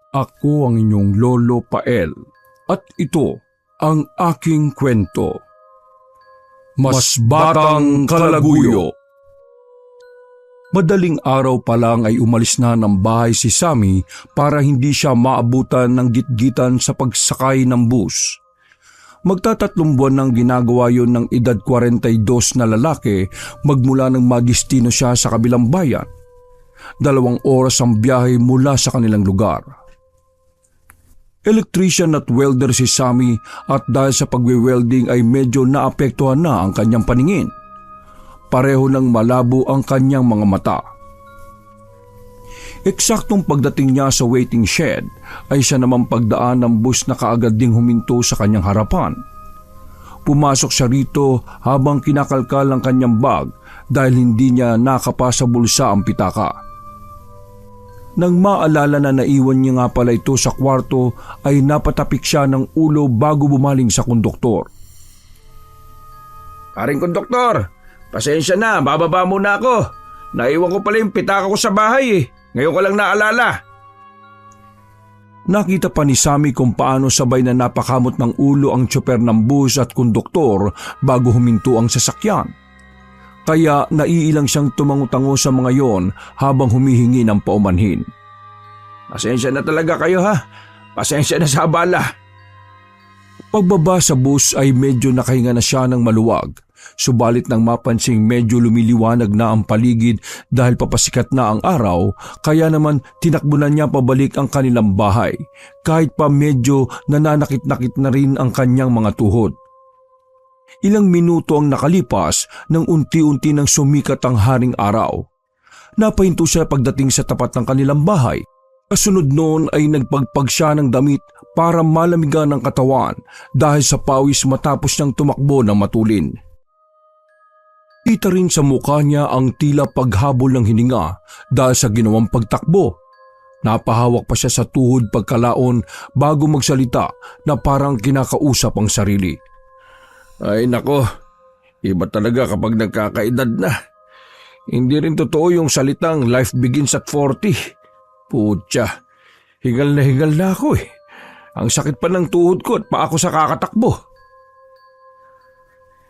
Ako ang inyong Lolo Pael at ito ang aking kwento. Mas Batang Kalaguyo. Madaling araw pa lang ay umalis na ng bahay si Sammy para hindi siya maabutan ng gitgitan sa pagsakay ng bus. Magtatatlong buwan nang ginagawa yon ng edad 42 na lalaki magmula ng madistino siya sa kabilang bayan. 2 oras ang biyahe mula sa kanilang lugar. Electrician at welder si Sammy at dahil sa pagwe-welding ay medyo naapektuhan na ang kanyang paningin. Pareho ng malabo ang kanyang mga mata. Eksaktong pagdating niya sa waiting shed ay siya naman pagdaan ng bus na kaagad ding huminto sa kanyang harapan. Pumasok siya rito habang kinakalkal ang kanyang bag dahil hindi niya nakapa sa bulsa ang pitaka. Nang maalala na naiwan niya nga pala ito sa kwarto ay napatapik siya ng ulo bago bumaling sa konduktor. Paring konduktor, pasensya na, bababa muna ako. Naiwan ko pala yung pitaka ko sa bahay eh. Ngayon ko lang naalala. Nakita pa ni Sammy kung paano sabay na napakamot ng ulo ang tsoper ng bus at konduktor bago huminto ang sasakyan. Kaya naiilang siyang tumangutango sa mga yon habang humihingi ng paumanhin. Pasensya na talaga kayo ha. Pasensya na sa abala. Pagbaba sa bus ay medyo nakahinga na siya ng maluwag. Subalit nang mapansing medyo lumiliwanag na ang paligid dahil papasikat na ang araw, kaya naman tinakbo na niya pabalik ang kanilang bahay kahit pa medyo nananakit-nakit na rin ang kanyang mga tuhod. Ilang minuto ang nakalipas nang unti-unti nang sumikat ang haring araw. Napahinto siya pagdating sa tapat ng kanilang bahay. Kasunod noon ay nagpagpag siya ng damit para malamigan ang katawan dahil sa pawis matapos niyang tumakbo ng matulin. Kita rin sa mukha niya ang tila paghabol ng hininga dahil sa ginawang pagtakbo. Napahawak pa siya sa tuhod pagkalaon bago magsalita na parang kinakausap ang sarili. Ay nako, iba talaga kapag nagkakaedad na. Hindi rin totoo yung salitang life begins at 40. Putya, hingal na ako eh. Ang sakit pa ng tuhod ko at pa ako sa kakatakbo.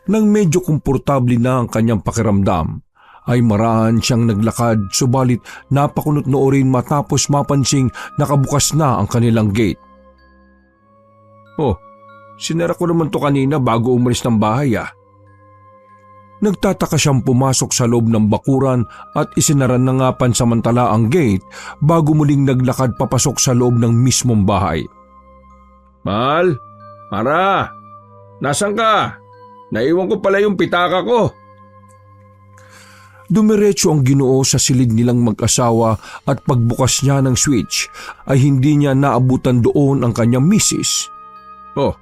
Nang medyo komportable na ang kanyang pakiramdam, ay maraan siyang naglakad subalit napakunot noorin matapos mapansing nakabukas na ang kanilang gate. Oh, sinara ko naman to kanina bago umalis ng bahay ah. Nagtataka siyang pumasok sa loob ng bakuran at isinaran na nga pansamantala ang gate bago muling naglakad papasok sa loob ng mismong bahay. Mahal, Mara, nasan ka? Naiwan ko pala yung pitaka ko. Dumiretso ang Ginoo sa silid nilang mag-asawa at pagbukas niya ng switch ay hindi niya naabutan doon ang kanyang misis. Oh,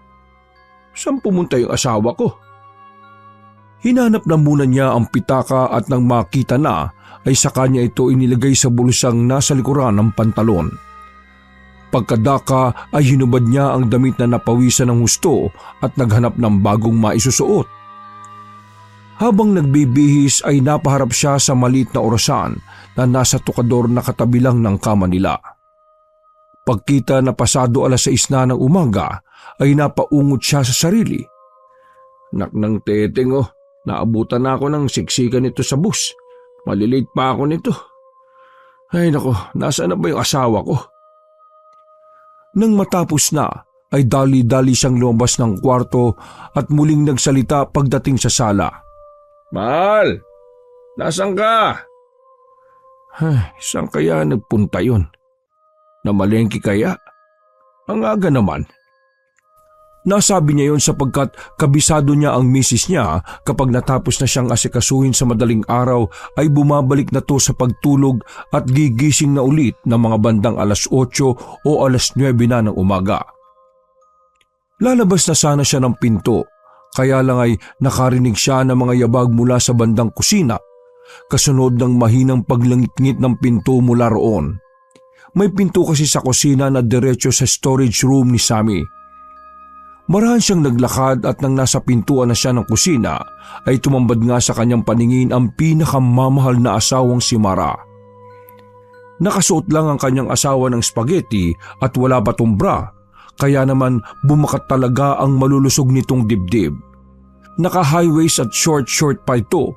saan pumunta yung asawa ko? Hinanap na muna niya ang pitaka at nang makita na ay sa kanya ito inilagay sa bulsang nasa likuran ng pantalon. Pagkadaka ay hinubad niya ang damit na napawisan ng husto at naghanap ng bagong maisusuot. Habang nagbibihis ay napaharap siya sa maliit na orasan na nasa tukador na katabi lang ng kama nila. Pagkita na pasado 6:00 na ng umaga ay napaungot siya sa sarili. Nak ng teteng oh, naabutan na ako ng siksikan nito sa bus. Malilate pa ako nito. Ay nako, nasaan na ba yung asawa ko? Nang matapos na, ay dali-dali siyang lumabas ng kwarto at muling nagsalita pagdating sa sala. Mahal, nasan ka? Saan kaya nagpunta yun? Namalengke kaya? Ang aga naman. Nasabi niya yon sapagkat kabisado niya ang misis niya kapag natapos na siyang asikasuhin sa madaling araw ay bumabalik na to sa pagtulog at gigising na ulit ng mga bandang 8:00 o 9:00 na ng umaga. Lalabas na sana siya ng pinto, kaya lang ay nakarinig siya ng mga yabag mula sa bandang kusina, kasunod ng mahinang paglangit-ngit ng pinto mula roon. May pinto kasi sa kusina na diretso sa storage room ni Sammy. Marahan siyang naglakad at nang nasa pintuan na siya ng kusina ay tumambad nga sa kanyang paningin ang pinakamamahal na asawang si Mara. Nakasuot lang ang kanyang asawa ng spaghetti at wala pa tumbra, kaya naman bumakat talaga ang malulusog nitong dibdib. Naka-high-waist at short pa ito,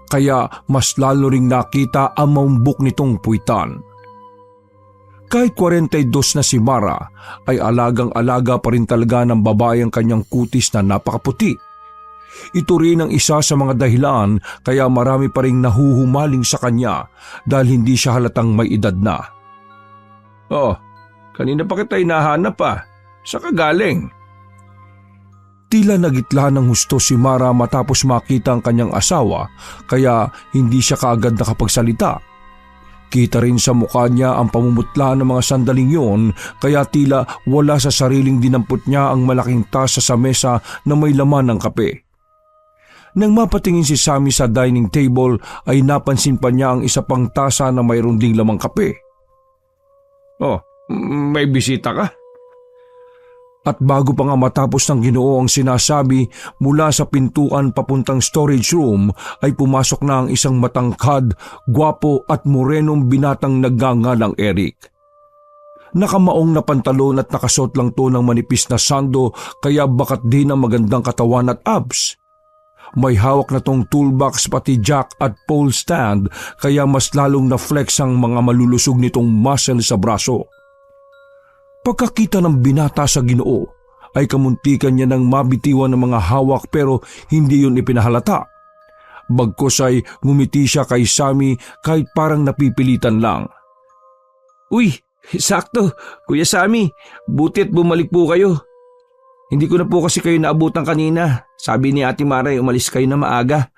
kaya mas lalo ring nakita ang maumbok nitong puwitan. Kahit 42 na si Mara, ay alagang-alaga pa rin talaga ng babae ang kanyang kutis na napakaputi. Ito rin ang isa sa mga dahilan kaya marami pa ring nahuhumaling sa kanya dahil hindi siya halatang may edad na. Oh, kanina pa kita hinahanap pa. Saan ka galing? Tila nagitla ng husto si Mara matapos makita ang kanyang asawa kaya hindi siya kaagad nakapagsalita. Kita rin sa mukha niya ang pamumutla ng mga sandaling yon kaya tila wala sa sariling dinampot niya ang malaking tasa sa mesa na may laman ng kape. Nang mapatingin si Sammy sa dining table ay napansin pa niya ang isa pang tasa na mayroon ding lamang kape. Oh, may bisita ka? At bago pa nga matapos ng Ginoo ang sinasabi, mula sa pintuan papuntang storage room ay pumasok na ang isang matangkad, gwapo at morenong binatang nagngangalang Eric. Nakamaong na pantalon at nakasuot lang to ng manipis na sando kaya bakat din ang magandang katawan at abs. May hawak na tong toolbox pati jack at pole stand kaya mas lalong na-flex ang mga malulusog nitong muscle sa braso. Pagkakita ng binata sa Ginoo ay kamuntikan niya ng mabitiwan ng mga hawak pero hindi yun ipinahalata. Bagkus ay ngumiti siya kay Sammy kahit parang napipilitan lang. Uy, sakto, Kuya Sammy, buti at bumalik po kayo. Hindi ko na po kasi kayo naabutan kanina. Sabi ni Ate Mara ay umalis kayo na maaga.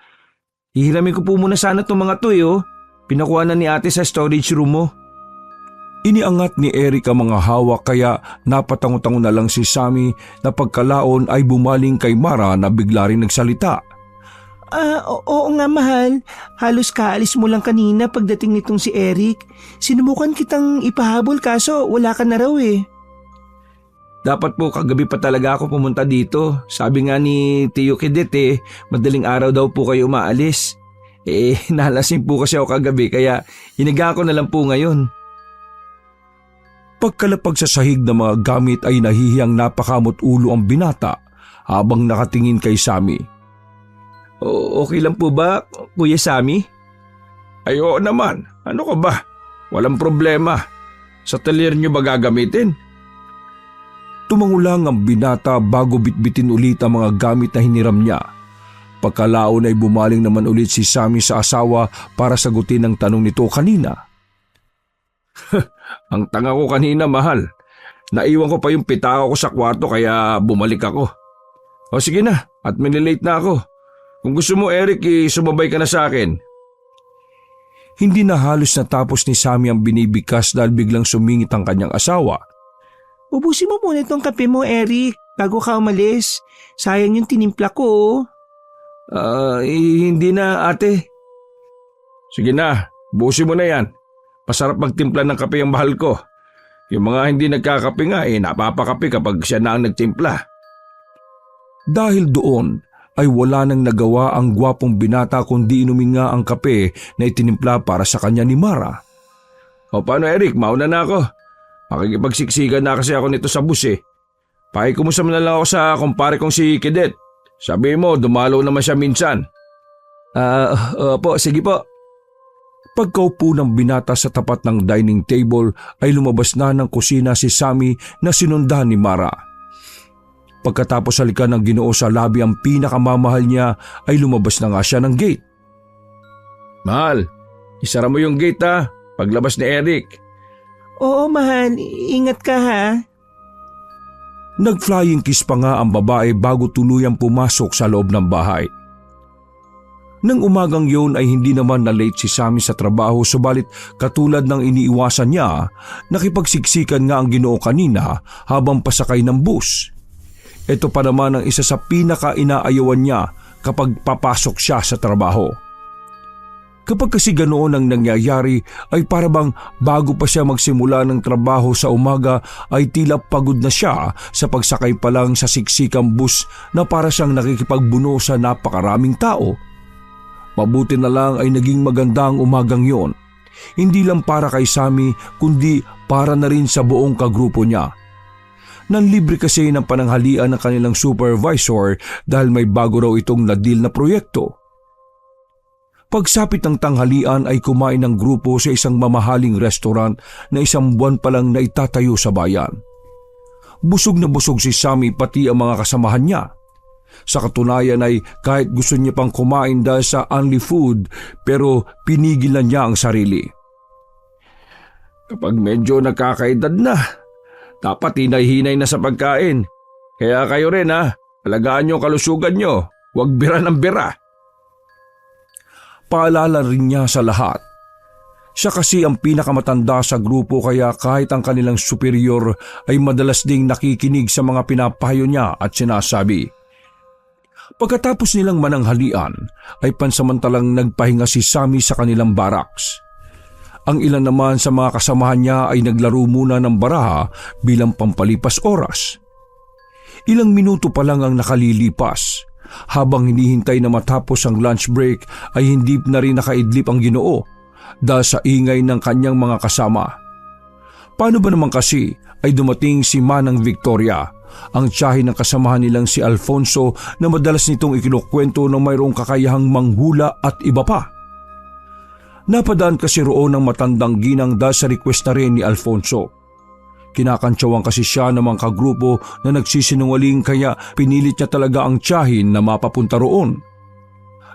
Hihiramin ko po muna sana itong mga to oh. Pinakuha na ni ate sa storage room mo. Iniangat ni Eric ang mga hawak kaya napatango-tango na lang si Sammy na pagkalaon ay bumaling kay Mara na bigla rin nagsalita. Oo nga mahal. Halos kaalis mo lang kanina pagdating nitong si Eric. Sinubukan kitang ipahabol kaso wala ka na raw eh. Dapat po kagabi pa talaga ako pumunta dito. Sabi nga ni Tio Kidet madaling araw daw po kayo umaalis. Nalasing po kasi ako kagabi kaya hiniga ko na lang po ngayon. Pagkalapag sa sahig ng mga gamit ay nahihiyang napakamot ulo ang binata habang nakatingin kay Sammy. Okay lang po ba, Kuya Sammy? Ay oo naman, ano ka ba? Walang problema. Sa talir niyo ba gagamitin? Tumangulang ang binata bago bitbitin ulit ang mga gamit na hiniram niya. Pagkalaon ay bumaling naman ulit si Sammy sa asawa para sagutin ang tanong nito kanina. Ang tanga ko kanina, mahal. Naiwan ko pa yung pitaka ko sa kwarto kaya bumalik ako. O sige na, at minilate na ako. Kung gusto mo, Eric, sumabay ka na sa akin. Hindi na halos natapos ni Sammy ang binibigkas dahil biglang sumingit ang kanyang asawa. Ubusin mo muna itong kape mo, Eric, bago ka umalis. Sayang yung tinimpla ko. Hindi na, ate. Sige na, busin mo na yan. Masarap magtimpla ng kape ang mahal ko. Yung mga hindi nagkakape nga napapakape kapag siya na ang nagtimpla. Dahil doon ay wala nang nagawa ang gwapong binata kundi inumin nga ang kape na itinimpla para sa kanya ni Mara. O paano Eric, mauna na ako. Makikipagsiksikan na kasi ako nito sa bus Pakikumusta mo na lang ako sa kumpare kong si Kidet. Sabi mo, dumalo naman siya minsan. Opo, sige po. Pagkaupo ng binata sa tapat ng dining table ay lumabas na ng kusina si Sammy na sinundan ni Mara. Pagkatapos halikan ng Ginoo sa labi ang pinakamamahal niya ay lumabas na nga siya ng gate. Mahal, isara mo yung gate paglabas ni Eric. Oo mahal, ingat ka ha. Nag-flying kiss pa nga ang babae bago tuluyang pumasok sa loob ng bahay. Nang umagang yun ay hindi naman na-late si Sammy sa trabaho subalit katulad ng iniiwasan niya, nakipagsiksikan nga ang Ginoo kanina habang pasakay ng bus. Ito pa naman ang isa sa pinaka-inaayawan niya kapag papasok siya sa trabaho. Kapag kasi ganoon ang nangyayari ay parabang bago pa siya magsimula ng trabaho sa umaga ay tila pagod na siya sa pagsakay pa lang sa siksikang bus na para siyang nakikipagbuno sa napakaraming tao. Mabuti na lang ay naging maganda ang umagang yon. Hindi lang para kay Sammy kundi para na rin sa buong kagrupo niya. Nanlibre kasi ng pananghalian ng kanilang supervisor dahil may bago raw itong na-deal na proyekto. Pagsapit ng tanghalian ay kumain ng grupo sa isang mamahaling restaurant na 1 buwan pa lang naitatayo sa bayan. Busog na busog si Sammy pati ang mga kasamahan niya. Sa katunayan ay kahit gusto niya pang kumain dahil sa only food pero pinigilan niya ang sarili. Kapag medyo nagkakaedad na, dapat hinay-hinay na sa pagkain. Kaya kayo rin alagaan niyo ang kalusugan niyo. Huwag bira ng bira. Paalala rin niya sa lahat. Siya kasi ang pinakamatanda sa grupo kaya kahit ang kanilang superior ay madalas ding nakikinig sa mga pinapayo niya at sinasabi. Pagkatapos nilang mananghalian ay pansamantalang nagpahinga si Sammy sa kanilang barracks. Ang ilan naman sa mga kasamahan niya ay naglaro muna ng baraha bilang pampalipas oras. Ilang minuto pa lang ang nakalilipas. Habang hinihintay na matapos ang lunch break ay hindi na rin nakaidlip ang Ginoo dahil sa ingay ng kanyang mga kasama. Paano ba naman kasi ay dumating si Manang Victoria, ang tiyahin ng kasamahan nilang si Alfonso na madalas nitong ikinukwento na mayroong kakayahang manghula at iba pa. Napadaan kasi roon ng matandang ginang dahil sa request na rin ni Alfonso. Kinakantsawan kasi siya ng mga kagrupo na nagsisinungaling kaya pinilit niya talaga ang tiyahin na mapapunta roon.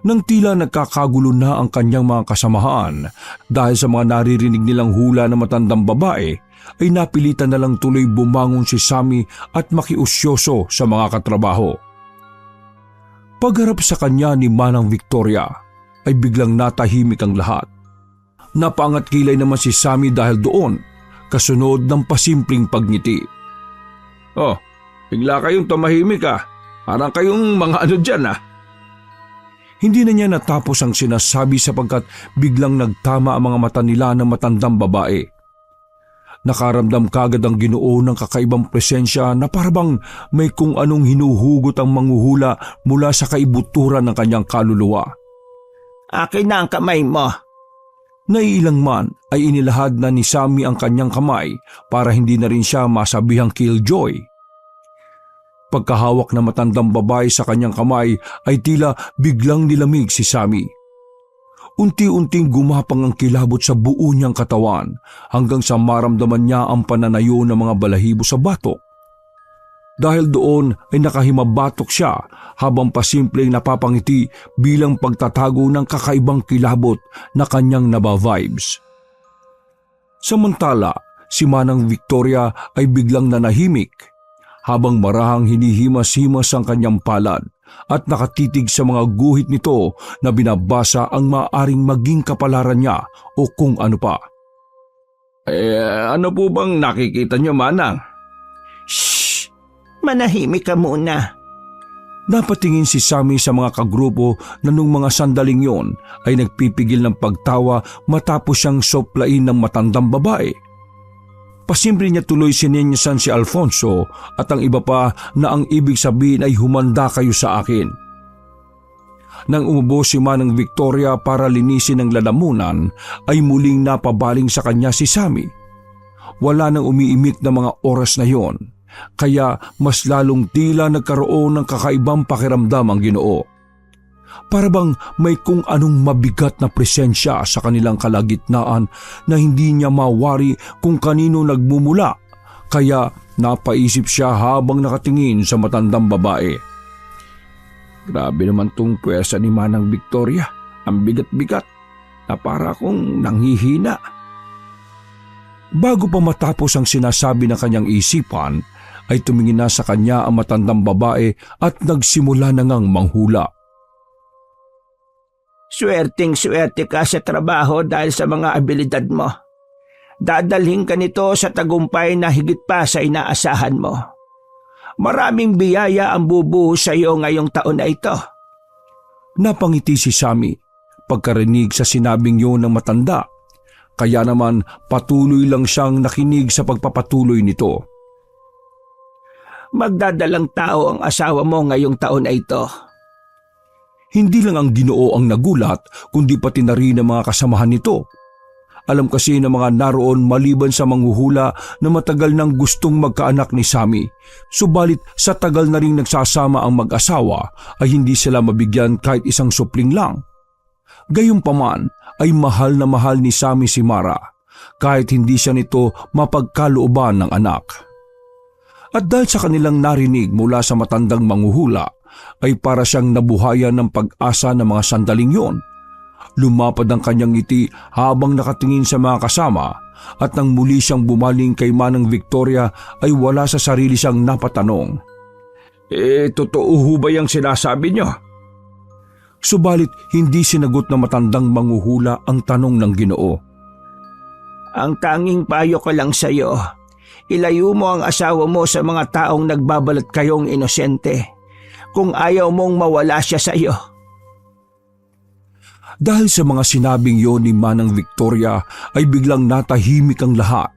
Nang tila nagkakagulo na ang kanyang mga kasamahan dahil sa mga naririnig nilang hula ng matandang babae, ay napilitan na lang tuloy bumangon si Sammy at makiusyoso sa mga katrabaho. Pagharap sa kanya ni Manang Victoria, ay biglang natahimik ang lahat. Napaangat kilay naman si Sammy dahil doon, kasunod ng pasimpleng pagngiti. Oh, bigla kayong tumahimik Parang kayong mga ano dyan Hindi na niya natapos ang sinasabi sapagkat biglang nagtama ang mga mata nila ng matandang babae. Nakaramdam kagad ang Ginoo ng kakaibang presensya na parabang may kung anong hinuhugot ang manghuhula mula sa kaibuturan ng kanyang kaluluwa. Akin na ang kamay mo. Naiilang man ay inilahad na ni Sammy ang kanyang kamay para hindi na rin siya masabihang killjoy. Pagkahawak na matandang babae sa kanyang kamay ay tila biglang nilamig si Sammy. Unti-unting gumapang ang kilabot sa buo niyang katawan hanggang sa maramdaman niya ang pananayo ng mga balahibo sa batok. Dahil doon ay nakahimabatok siya habang pasimpleng napapangiti bilang pagtatago ng kakaibang kilabot na kanyang naba-vibes. Samantala, si Manang Victoria ay biglang nanahimik habang marahang hinihimas-himas ang kanyang palad at nakatitig sa mga guhit nito na binabasa ang maaaring maging kapalaran niya o kung ano pa. Ano po bang nakikita niyo, Manang? Shh! Manahimik ka muna. Napatingin si Sammy sa mga kagrupo na nung mga sandaling yon ay nagpipigil ng pagtawa matapos siyang soplain ng matandang babae. Pasimple niya tuloy sininyasan si Alfonso at ang iba pa na ang ibig sabihin ay humanda kayo sa akin. Nang umubos si Manang Victoria para linisin ang lalamunan ay muling napabaling sa kanya si Sammy. Wala nang umiimik na mga oras na yon. Kaya mas lalong tila nagkaroon ng kakaibang pakiramdam ang Ginoo. Para bang may kung anong mabigat na presensya sa kanilang kalagitnaan na hindi niya mawari kung kanino nagmumula, kaya napaisip siya habang nakatingin sa matandang babae. Grabe naman tong pwersa ni Manang Victoria, ang bigat-bigat na para akong nanghihina. Bago pa matapos ang sinasabi ng kanyang isipan, ay tumingin na sa kanya ang matandang babae at nagsimula na ngang manghula. Swerteng-swerte ka sa trabaho dahil sa mga abilidad mo. Dadalhin ka nito sa tagumpay na higit pa sa inaasahan mo. Maraming biyaya ang bubuhos sa iyo ngayong taon na ito. Napangiti si Sammy pagkarinig sa sinabing yun ng matanda. Kaya naman patuloy lang siyang nakinig sa pagpapatuloy nito. Magdadalang tao ang asawa mo ngayong taon na ito. Hindi lang ang Ginoo ang nagulat kundi pati na rin ang mga kasamahan nito. Alam kasi ng mga naroon maliban sa manghuhula na matagal nang gustong magkaanak ni Sammy. Subalit sa tagal na ring nagsasama ang mag-asawa ay hindi sila mabigyan kahit isang supling lang. Gayunpaman ay mahal na mahal ni Sammy si Mara kahit hindi siya nito mapagkalooban ng anak. At dahil sa kanilang narinig mula sa matandang manghuhula ay para siyang nabuhayan ng pag-asa ng mga sandaling yon. Lumapad ang kanyang ngiti habang nakatingin sa mga kasama at nang muli siyang bumaling kay Manang Victoria ay wala sa sarili siyang napatanong. Totoo ho ba yung sinasabi niyo? Subalit hindi sinagot na matandang manghuhula ang tanong ng Ginoo. Ang tanging payo ko lang sa iyo, ilayo mo ang asawa mo sa mga taong nagbabalat kayong inosente kung ayaw mong mawala siya sa iyo. Dahil sa mga sinabing yon ni Manang Victoria ay biglang natahimik ang lahat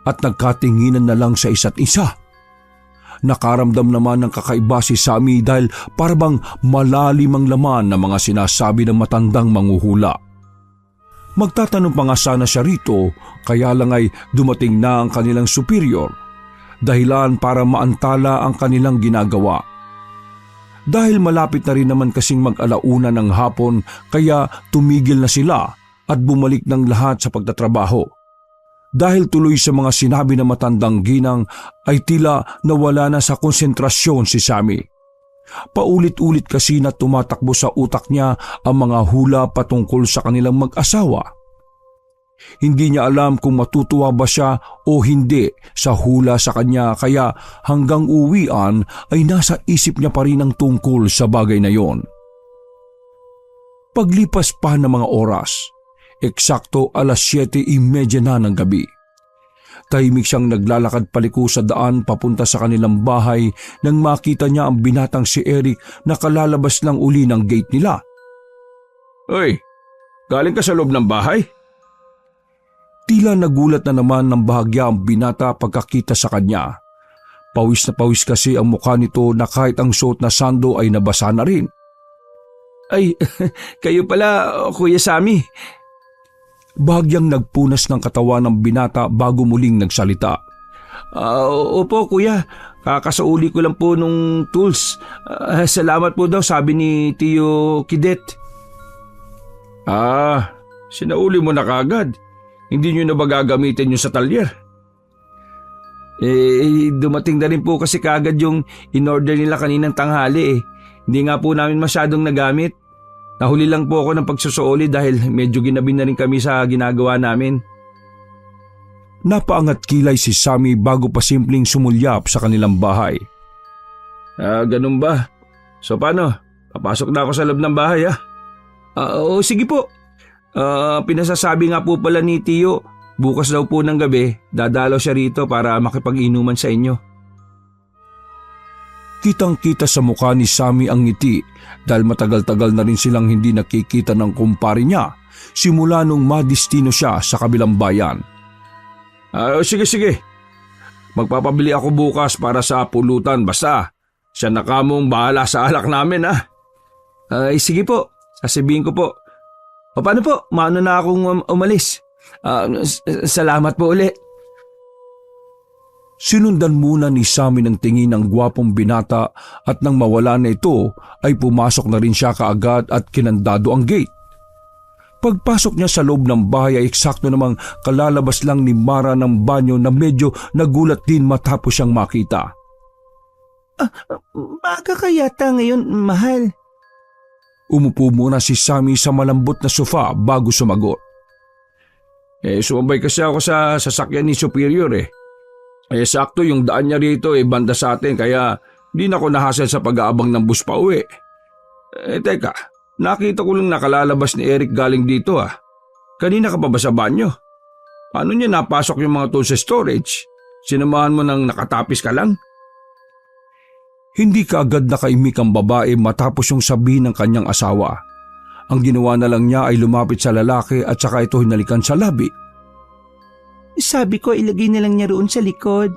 at nagkatinginan na lang sa isa't isa. Nakaramdam naman ng kakaiba si Sammy dahil parabang malalim ang laman ng mga sinasabi ng matandang manghuhula. Magtatanong pa nga sana siya rito kaya lang ay dumating na ang kanilang superior, dahilan para maantala ang kanilang ginagawa. Dahil malapit na rin naman kasing mag-alauna ng hapon kaya tumigil na sila at bumalik ng lahat sa pagtatrabaho. Dahil tuloy sa mga sinabi ng matandang ginang ay tila nawala na sa konsentrasyon si Sammy. Paulit-ulit kasi na tumatakbo sa utak niya ang mga hula patungkol sa kanilang mag-asawa. Hindi niya alam kung matutuwa ba siya o hindi sa hula sa kanya kaya hanggang uwian ay nasa isip niya pa rin ang tungkol sa bagay na yon. Paglipas pa ng mga oras, eksakto 7:30 na ng gabi. Tahimik siyang naglalakad paliko sa daan papunta sa kanilang bahay nang makita niya ang binatang si Eric na kalalabas lang uli ng gate nila. Hoy, galing ka sa loob ng bahay? Tila nagulat na naman ng bahagya ang binata pagkakita sa kanya. Pawis na pawis kasi ang mukha nito na kahit ang suot na sando ay nabasa na rin. Ay, kayo pala, Kuya Sammy. Bahagyang nagpunas ng katawan ng binata bago muling nagsalita. Opo kuya, kakasauli ko lang po nung tools. Salamat po daw sabi ni Tio Kidet. Sinauli mo na kagad. Hindi nyo na ba gagamitin yung sa talyer? Dumating na rin po kasi kagad yung in-order nila kaninang tanghali . Hindi nga po namin masyadong nagamit. Nahuli lang po ako ng pagsusuoli dahil medyo ginabi na rin kami sa ginagawa namin. Napaangat kilay si Sammy bago pa simpleng sumulyap sa kanilang bahay. Ganun ba? So paano? Papasok na ako sa loob ng bahay Sige po. Pinasasabi nga po pala ni Tio, bukas daw po ng gabi, dadalaw siya rito para makipag-inuman sa inyo. Kitang-kita sa mukha ni Sammy ang ngiti dahil matagal-tagal na rin silang hindi nakikita ng kumpare niya simula nung madistino siya sa kabilang bayan. Sige. Magpapabili ako bukas para sa pulutan basta siya na kamong bahala sa alak namin Sige po, sasabihin ko po. Paano po? Maano na akong umalis? Salamat po uli. Sinundan muna ni Sammy ng tingin ng gwapong binata at nang mawala na ito ay pumasok na rin siya kaagad at kinandado ang gate. Pagpasok niya sa loob ng bahay ay eksakto namang kalalabas lang ni Mara ng banyo na medyo nagulat din matapos siyang makita. Maaga ka yata ngayon, mahal. Umupo muna si Sammy sa malambot na sofa bago sumagot. Sumabay kasi ako sa sasakyan ni Superior sakto yung daan niya rito banda sa atin kaya di na ako nahasel sa pag-aabang ng bus pa uwi. Teka, nakita ko lang nakalalabas ni Eric galing dito Kanina ka pa ba sa banyo? Paano niya napasok yung mga tools sa storage? Sinamahan mo ng nakatapis ka lang? Hindi kaagad nakaimik ang babae matapos yung sabihin ng kanyang asawa. Ang ginawa na lang niya ay lumapit sa lalaki at saka ito hinalikan sa labi. Sabi ko ilagay na lang niya roon sa likod.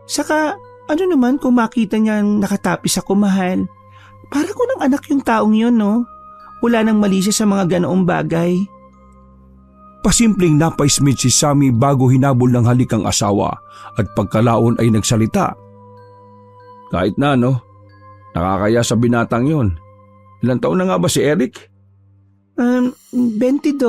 Saka ano naman kung makita niya nakatapis ako, mahal. Para ko ng anak yung taong yun, no? Wala nang mali siya sa mga ganoong bagay. Pasimpleng napaismid si Sammy bago hinabol ng halik ang asawa at pagkalaon ay nagsalita. Kahit na no, nakakaya sa binatang yon. Ilang taon na nga ba si Eric? 22.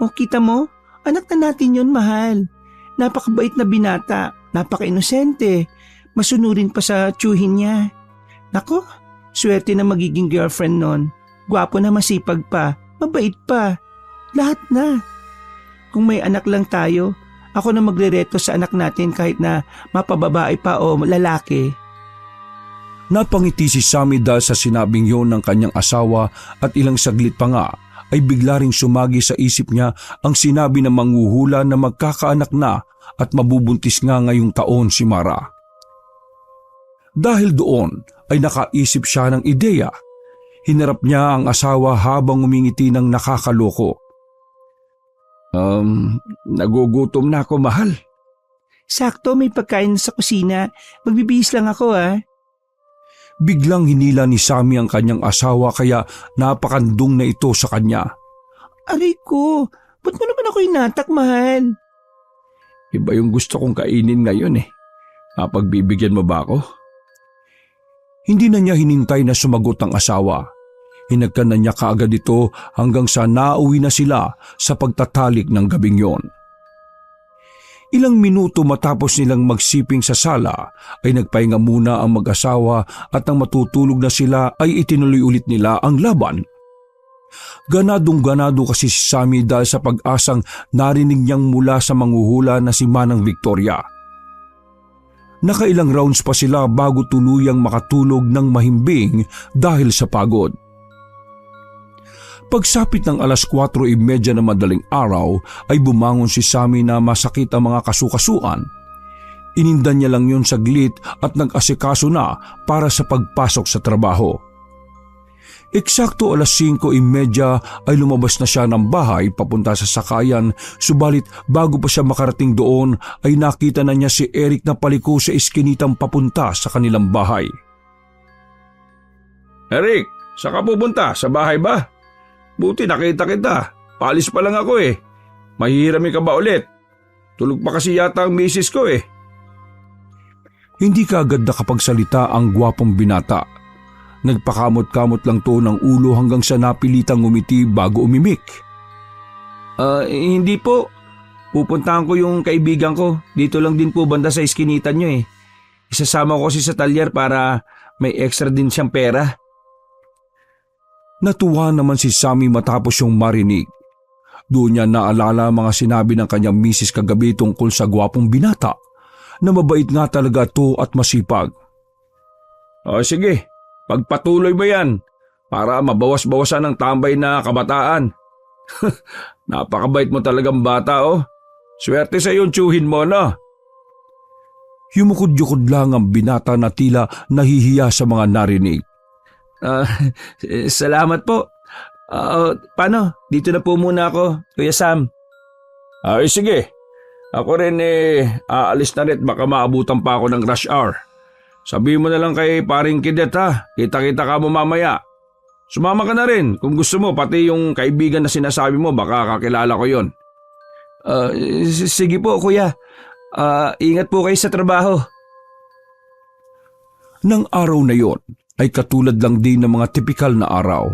O kita mo, anak na natin yun, mahal. Napakabait na binata, napaka-inosente, masunurin pa sa tsuhin niya. Nako, swerte na magiging girlfriend nun. Gwapo na, masipag pa, mabait pa. Lahat na. Kung may anak lang tayo, ako na magrereto sa anak natin kahit na mapababae pa o lalaki. Napangiti si Sammy dahil sa sinabing yon ng kanyang asawa at ilang saglit pa nga ay bigla ring sumagi sa isip niya ang sinabi ng manghuhula na magkakaanak na at mabubuntis nga ngayong taon si Mara. Dahil doon ay nakaisip siya ng ideya. Hinarap niya ang asawa habang umingiti ng nakakaloko. Nagugutom na ako, mahal. Sakto, may pagkain sa kusina. Magbibihis lang ako, ah. Biglang hinila ni Sammy ang kanyang asawa kaya napakandong na ito sa kanya. Aray ko, ba't mo naman ako inatak, mahal? Iba yung gusto kong kainin ngayon eh. Mapagbibigyan mo ba ako? Hindi na niya hinintay na sumagot ang asawa. Hinagkan na niya kaagad ito hanggang sa nauwi na sila sa pagtatalik ng gabing yon. Ilang minuto matapos nilang magsiping sa sala ay nagpahinga muna ang mag-asawa at nang matutulog na sila ay itinuloy ulit nila ang laban. Ganadong-ganado kasi si Sammy dahil sa pag-asang narinig niyang mula sa manghuhula na si Manang Victoria. Nakailang rounds pa sila bago tuluyang makatulog ng mahimbing dahil sa pagod. Pagsapit ng 4:30 na madaling araw ay bumangon si Sammy na masakit ang mga kasukasuan. Inindan niya lang yun saglit at nag-asikaso na para sa pagpasok sa trabaho. Eksakto 5:30 ay lumabas na siya ng bahay papunta sa sakayan, subalit bago pa siya makarating doon ay nakita na niya si Eric na paliko sa iskinitang papunta sa kanilang bahay. Eric, saan ka pupunta? Sa bahay ba? Buti nakita kita. Paalis pa lang ako eh. Mahihirami ka ba ulit? Tulog pa kasi yata ang misis ko eh. Hindi kaagad nakapagsalita ang gwapong binata. Nagpakamot-kamot lang to ng ulo hanggang sa napilitang umiti bago umimik. Hindi po. Pupuntahan ko yung kaibigan ko. Dito lang din po banda sa iskinitan nyo eh. Isasama ko kasi sa talyer para may extra din siyang pera. Natuwa naman si Sammy matapos yung marinig. Doon niya naalala mga sinabi ng kanyang misis kagabi tungkol sa gwapong binata na mabait nga talaga to at masipag. O sige, pagpatuloy mo yan para mabawas-bawasan ang tambay na kabataan. Napakabait mo talagang bata oh. Swerte sa iyong tsuhin mo na. Yumukod-yukod lang ang binata na tila nahihiya sa mga narinig. Salamat po. Paano? Dito na po muna ako, Kuya Sam. Ay sige. Ako rin aalis na rin baka maabutan pa ako ng rush hour. Sabihin mo na lang kay paring Kidet ha. Kita-kita ka mo mamaya. Sumama ka na rin kung gusto mo pati yung kaibigan na sinasabi mo baka kakilala ko yon. Sige po Kuya. Ingat po kayo sa trabaho. Nang araw na yon ay katulad lang din ng mga tipikal na araw.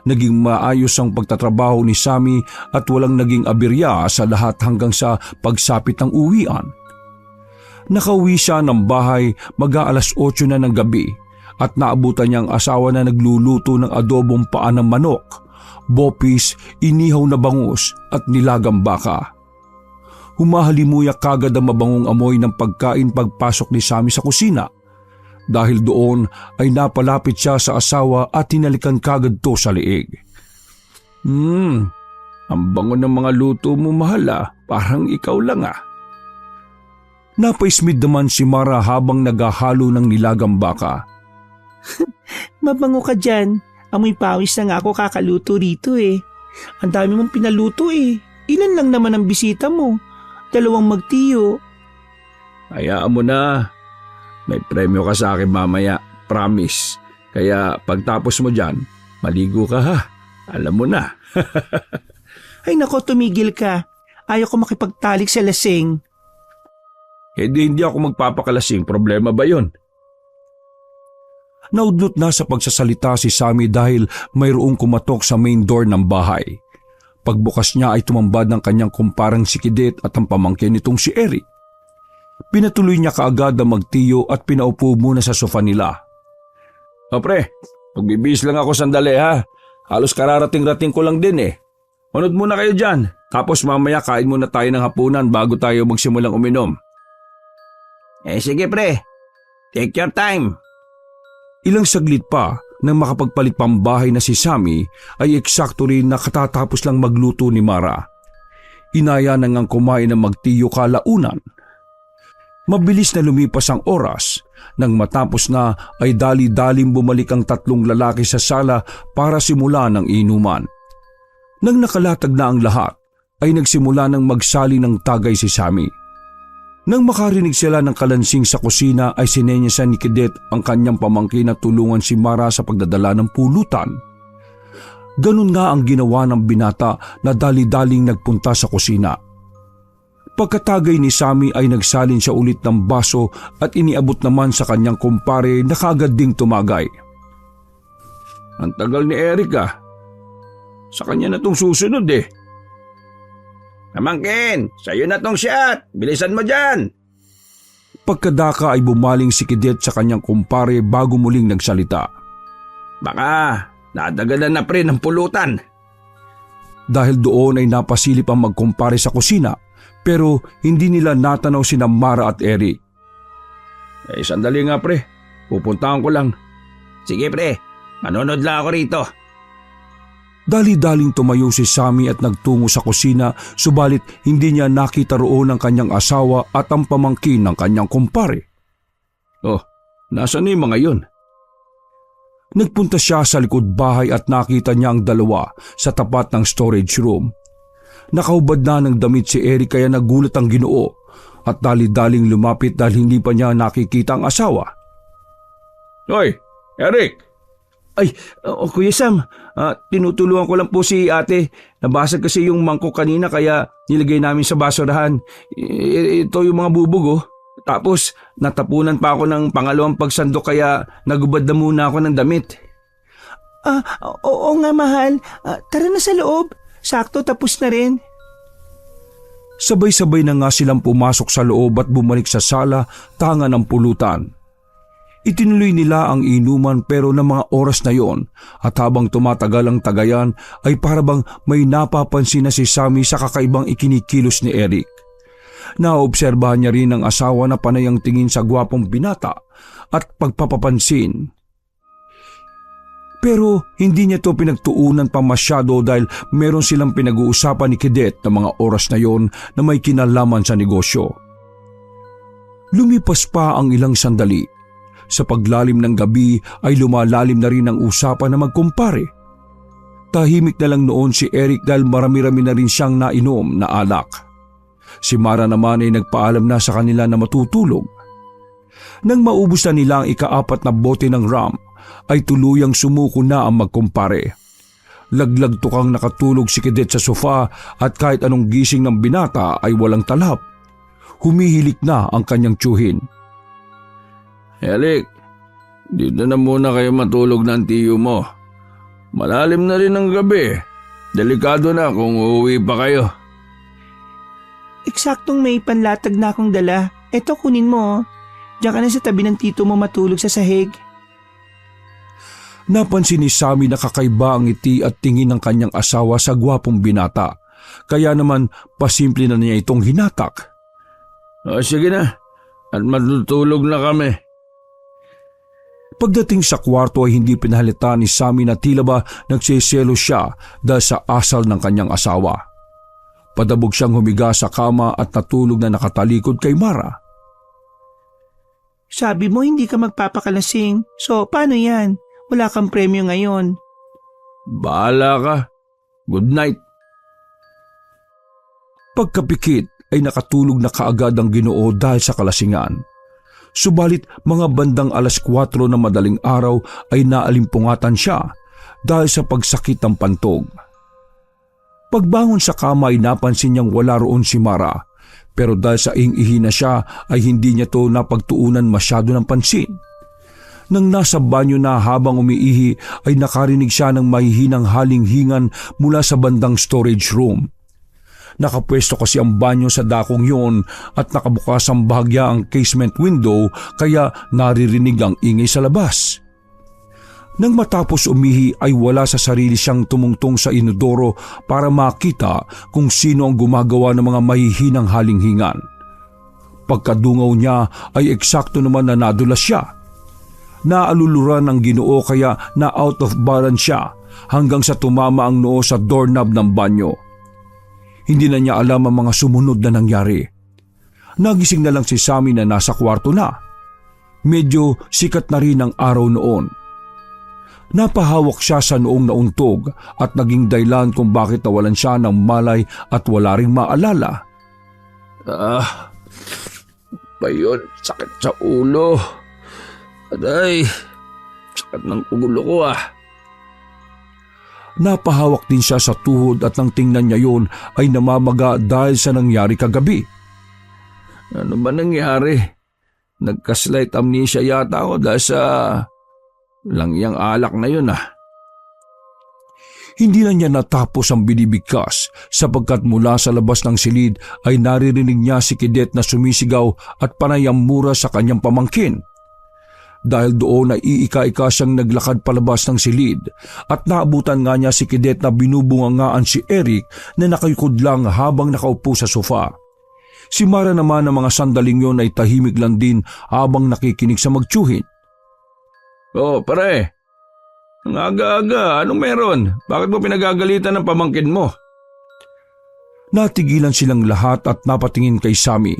Naging maayos ang pagtatrabaho ni Sammy at walang naging aberya sa lahat hanggang sa pagsapit ng uwian. Nakauwi siya ng bahay mag-aalas 8 na ng gabi at naabutan niya ang asawa na nagluluto ng adobong paa ng manok, bopis, inihaw na bangus at nilagang baka. Humahalimuyak kagad ang mabangong amoy ng pagkain pagpasok ni Sammy sa kusina. Dahil doon ay napalapit siya sa asawa at hinalikan kagad to sa liig. Ang bango ng mga luto mo mahal parang ikaw lang Napaismid naman si Mara habang naghahalo ng nilagang baka. Mabango ka dyan. Amoy pawis na nga ako kakaluto rito eh. Ang dami mong pinaluto eh. Ilan lang naman ang bisita mo? 2 magtiyo. Hayaan mo na. May premyo ka sa akin mamaya, promise. Kaya pagtapos mo dyan, maligo ka ha. Alam mo na. Ay nako, tumigil ka. Ayaw ko makipagtalik sa lasing. Hindi ako magpapakalasing. Problema ba yon? Naudlot na sa pagsasalita si Sammy dahil mayroong kumatok sa main door ng bahay. Pagbukas niya ay tumambad ng kanyang kumparang si Kidet at ang pamangkin nitong si Eric. Pinatuloy niya kaagad ang magtiyo at pinaupo muna sa sofa nila. O pre, magbibihis lang ako sandali ha. Halos kararating-rating ko lang din eh. Unod muna kayo dyan. Tapos mamaya kain muna tayo ng hapunan bago tayo magsimulang uminom. Sige pre, take your time. Ilang saglit pa nang makapagpalit pambahay na si Sammy ay eksakto rin na katatapos lang magluto ni Mara. Inaya na ngang kumain ng magtiyo kalaunan. Mabilis na lumipas ang oras. Nang matapos na ay dali-daling bumalik ang tatlong lalaki sa sala para simula ng inuman. Nang nakalatag na ang lahat ay nagsimula ng magsali ng tagay si Sammy. Nang makarinig sila ng kalansing sa kusina ay sinenyasan ni Kidet ang kanyang pamangkin na tulungan si Mara sa pagdadala ng pulutan. Ganun nga ang ginawa ng binata na dali-daling nagpunta sa kusina. Pagkatagay ni Sammy ay nagsalin siya ulit ng baso at iniabot naman sa kanyang kumpare na kaagad ding tumagay. Ang tagal ni Eric ah. Sa kanya na tong susunod eh. Pamangkin, sa'yo na tong shot. Bilisan mo dyan. Pagkadaka ay bumaling si Kidet sa kanyang kumpare bago muling nagsalita. Baka nadagalan na pre ng pulutan. Dahil doon ay napasilip ang magkumpare sa kusina pero hindi nila natanaw sina Mara at Eric. Sandali nga pre. Pupuntahan ko lang. Sige pre, manonood lang ako rito. Dali-daling tumayo si Sammy at nagtungo sa kusina subalit hindi niya nakita roon ang kanyang asawa at ang pamangkin ng kanyang kumpare. Oh, nasaan na yung mga yun? Nagpunta siya sa likod bahay at nakita niya ang dalawa sa tapat ng storage room. Nakaubad na ng damit si Eric kaya nagulat ang Ginoo at dali-daling lumapit dahil hindi pa niya nakikita ang asawa. Hoy, Eric! Ay, Kuya Sam, tinutulungan ko lang po si ate. Nabasag kasi yung mangkok kanina kaya nilagay namin sa basurahan. Ito yung mga bubog oh. Tapos natapunan pa ako ng pangalawang pagsandok kaya nagubad na muna ako ng damit. Oo nga mahal. Tara na sa loob. Sakto tapos na rin. Sabay-sabay na nga silang pumasok sa loob at bumalik sa sala tanga ng pulutan. Itinuloy nila ang inuman pero ng mga oras na yon at habang tumatagal ang tagayan ay parabang may napapansin na si Sammy sa kakaibang ikinikilos ni Eric. Naobserbahan niya rin ang asawa na panay ang tingin sa gwapong binata at pagpapapansin. Pero hindi niya to pinagtuunan pa masyado dahil meron silang pinag-uusapan ni Kidet na mga oras na yon na may kinalaman sa negosyo. Lumipas pa ang ilang sandali. Sa paglalim ng gabi ay lumalalim na rin ang usapan na magkumpare. Tahimik na lang noon si Eric dahil marami-rami na rin siyang nainom na alak. Si Mara naman ay nagpaalam na sa kanila na matutulog. Nang maubos na nila ang ika-4 na bote ng rum, ay tuluyang sumuko na ang magkumpare. Laglag tukang nakatulog si Kidet sa sofa at kahit anong gising ng binata ay walang talab. Humihilik na ang kanyang tiyuhin. Eric, dito na muna kayo matulog ng tiyo mo. Malalim na rin ang gabi. Delikado na kung uuwi pa kayo. Eksaktong may panlatag na akong dala. Eto kunin mo. Diyan ka na sa tabi ng tito mo matulog sa sahig. Napansin ni Sammy na kakaiba ang ngiti at tingin ng kanyang asawa sa gwapong binata. Kaya naman pasimple na niya itong hinatak. Sige na, at matutulog na kami. Pagdating sa kwarto ay hindi pinahalata ni Sammy na tila ba nagsiselo siya dahil sa asal ng kanyang asawa. Padabog siyang humiga sa kama at natulog na nakatalikod kay Mara. Sabi mo hindi ka magpapakalasing. So paano yan? Wala kang premyo ngayon. Bahala ka. Good night. Pagkapikit ay nakatulog na kaagad ang Ginoo dahil sa kalasingan. Subalit mga bandang 4:00 na madaling araw ay naalimpungatan siya dahil sa pagsakit ng pantog. Pagbangon sa kama ay napansin niyang wala roon si Mara, pero dahil sa ihi na siya ay hindi niya to napagtuunan masyado ng pansin. Nang nasa banyo na habang umiihi ay nakarinig siya ng mahihinang halinghingan mula sa bandang storage room. Nakapwesto kasi ang banyo sa dakong yon at nakabukas ang bahagya ang casement window kaya naririnig ang ingay sa labas. Nang matapos umihi ay wala sa sarili siyang tumungtong sa inodoro para makita kung sino ang gumagawa ng mga mahihinang halinghingan. Pagkadungaw niya ay eksakto naman na nadulas siya. Naaluluran ng Ginoo kaya na out of balance siya hanggang sa tumama ang noo sa doorknob ng banyo. Hindi na niya alam ang mga sumunod na nangyari. Nagising na lang si Sammy na nasa kwarto na. Medyo sikat na rin ang araw noon. Napahawak siya sa noong nauntog at naging dahilan kung bakit nawalan siya ng malay at wala ring maalala. Bayon, sakit sa ulo. Aday, sakit ng ulo ko Napahawak din siya sa tuhod at nang tingnan niya yon ay namamaga dahil sa nangyari kagabi. Ano ba nangyari? Nagka-slight amnesia yata ako dahil sa langyang alak na yun Hindi na niya natapos ang binibigkas sapagkat mula sa labas ng silid ay naririnig niya si Kidet na sumisigaw at panayamura sa kanyang pamangkin. Dahil doon ay iika-ika siyang naglakad palabas ng silid at naabutan nga niya si Kidet na binubungangaan si Eric na nakayukod lang habang nakaupo sa sofa. Si Mara naman ng mga sandaling yon ay tahimik lang din habang nakikinig sa magtsuhin. Oh, pare. Ang aga-aga, anong meron? Bakit mo pinagagalitan ng pamangkin mo? Natigilan silang lahat at napatingin kay Sammy.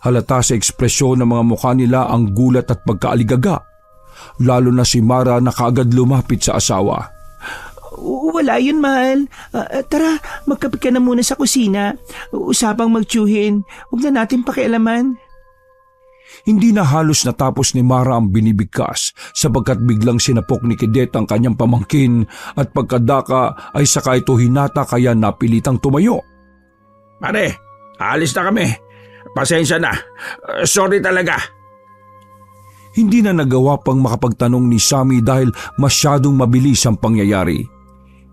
Halata sa ekspresyon ng mga mukha nila ang gulat at pagkaaligaga. Lalo na si Mara na kaagad lumapit sa asawa. Wala yun, mahal. Tara, magkape ka na muna sa kusina. Usapang magtsuhin. Huwag na natin pakialaman. Hindi na halos natapos ni Mara ang binibigkas sapagkat biglang sinapok ni Kidet ang kanyang pamangkin at pagkadaka ay saka ito hinata kaya napilitang tumayo. Pare, alis na kami. Pasensya na. Sorry talaga. Hindi na nagawa pang makapagtanong ni Sammy dahil masyadong mabilis ang pangyayari.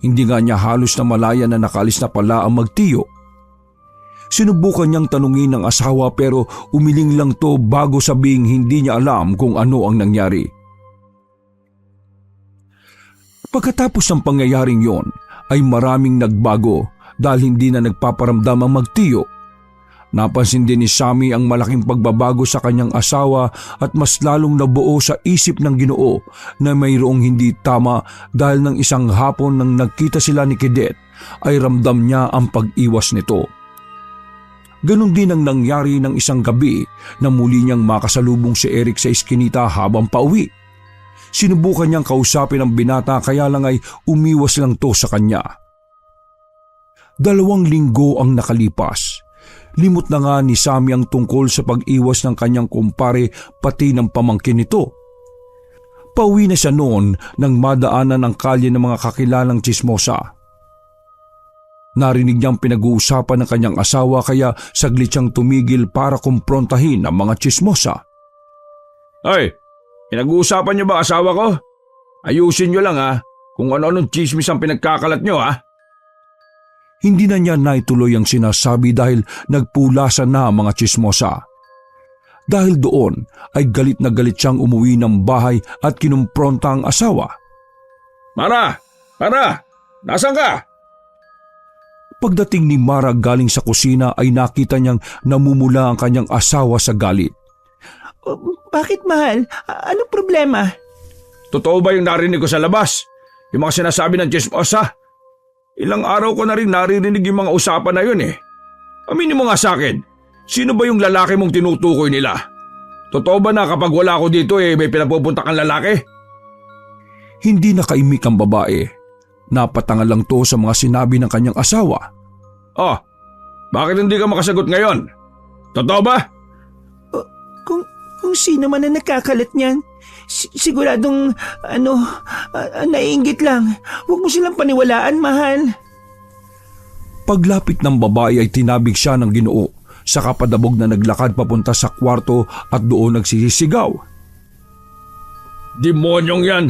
Hindi nga niya halos na malaya na nakalis na pala ang magtiyo. Sinubukan niyang tanungin ng asawa pero umiling lang to bago sabing hindi niya alam kung ano ang nangyari. Pagkatapos ng pangyayaring yon ay maraming nagbago dahil hindi na nagpaparamdam ang magtiyo. Napansin din ni Sammy ang malaking pagbabago sa kanyang asawa at mas lalong nabuo sa isip ng Ginoo na mayroong hindi tama dahil ng isang hapon nang nagkita sila ni Kidet ay ramdam niya ang pag-iwas nito. Ganon din ang nangyari ng isang gabi na muli niyang makasalubong si Eric sa iskinita habang pauwi. Sinubukan niyang kausapin ang binata kaya lang ay umiwas lang to sa kanya. 2 linggo ang nakalipas. Limot na nga ni Sammy ang tungkol sa pag-iwas ng kanyang kumpare pati ng pamangkin nito. Pauwi na siya noon nang madaanan ang kalye ng mga kakilalang tsismosa. Narinig niyang pinag-uusapan ng kanyang asawa kaya saglit siyang tumigil para kumprontahin ang mga tsismosa. Ay, pinag-uusapan niyo ba asawa ko? Ayusin niyo lang kung ano-anong tsismis ang pinagkakalat niyo Hindi na niya naituloy ang sinasabi dahil nagpulasan na ang mga tsismosa. Dahil doon ay galit na galit siyang umuwi ng bahay at kinumpronta ang asawa. Mara! Nasaan ka? Pagdating ni Mara galing sa kusina ay nakita niyang namumula ang kanyang asawa sa galit. Bakit, mahal? Anong problema? Totoo ba yung narinig ko sa labas? Yung mga sinasabi ng tsismosa? Ilang araw ko na rin naririnig yung mga usapan na yun Aminin mo nga sa akin, sino ba yung lalaki mong tinutukoy nila? Totoo ba na kapag wala ako dito may pinapupunta kang lalaki? Hindi nakaimik ang babae. Napatangal lang to sa mga sinabi ng kanyang asawa. Oh, bakit hindi ka makasagot ngayon? Totoo ba? Kung sino man na nakakalat niyan, siguradong naiinggit lang. Huwag mo silang paniwalaan, mahal. Paglapit ng babae ay tinabig siya ng Ginoo, saka padabog na naglakad papunta sa kwarto at doon nagsisisigaw. Demonyong yan!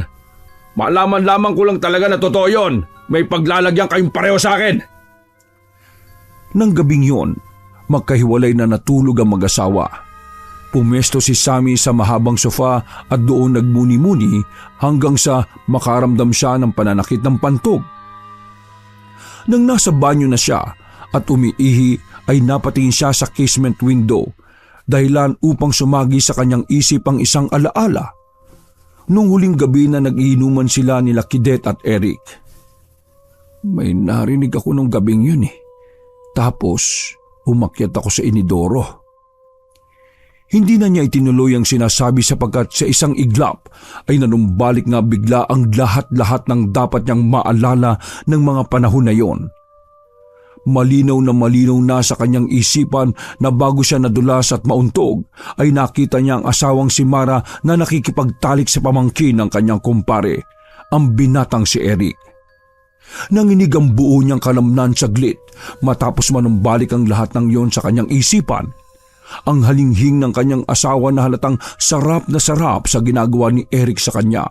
Malaman lamang ko lang talaga na totoo yun. May paglalagyan kayong pareho sa akin. Nang gabing yon, magkahiwalay na natulog ang mag-asawa. Pumesto si Sammy sa mahabang sofa at doon nagmuni-muni hanggang sa makaramdam siya ng pananakit ng pantog. Nang nasa banyo na siya at umiihi ay napatingin siya sa casement window, dahilan upang sumagi sa kanyang isip ang isang alaala. Nung huling gabi na nag-iinuman sila nila Kidet at Eric. May narinig ako nung gabing yun eh. Tapos umakyat ako sa inidoro. Hindi na niya itinuloy ang sinasabi sapagkat sa isang iglap ay nanumbalik nga bigla ang lahat-lahat ng dapat niyang maalala ng mga panahon na yon. Malinaw na sa kanyang isipan na bago siya nadulas at mauntog ay nakita niya ang asawang si Mara na nakikipagtalik sa pamangkin ng kanyang kumpare, ang binatang si Eric. Nanginig ang buo niyang kalamnan saglit matapos manumbalik ang lahat ng yon sa kanyang isipan. Ang halinghing ng kanyang asawa na halatang sarap na sarap sa ginagawa ni Eric sa kanya.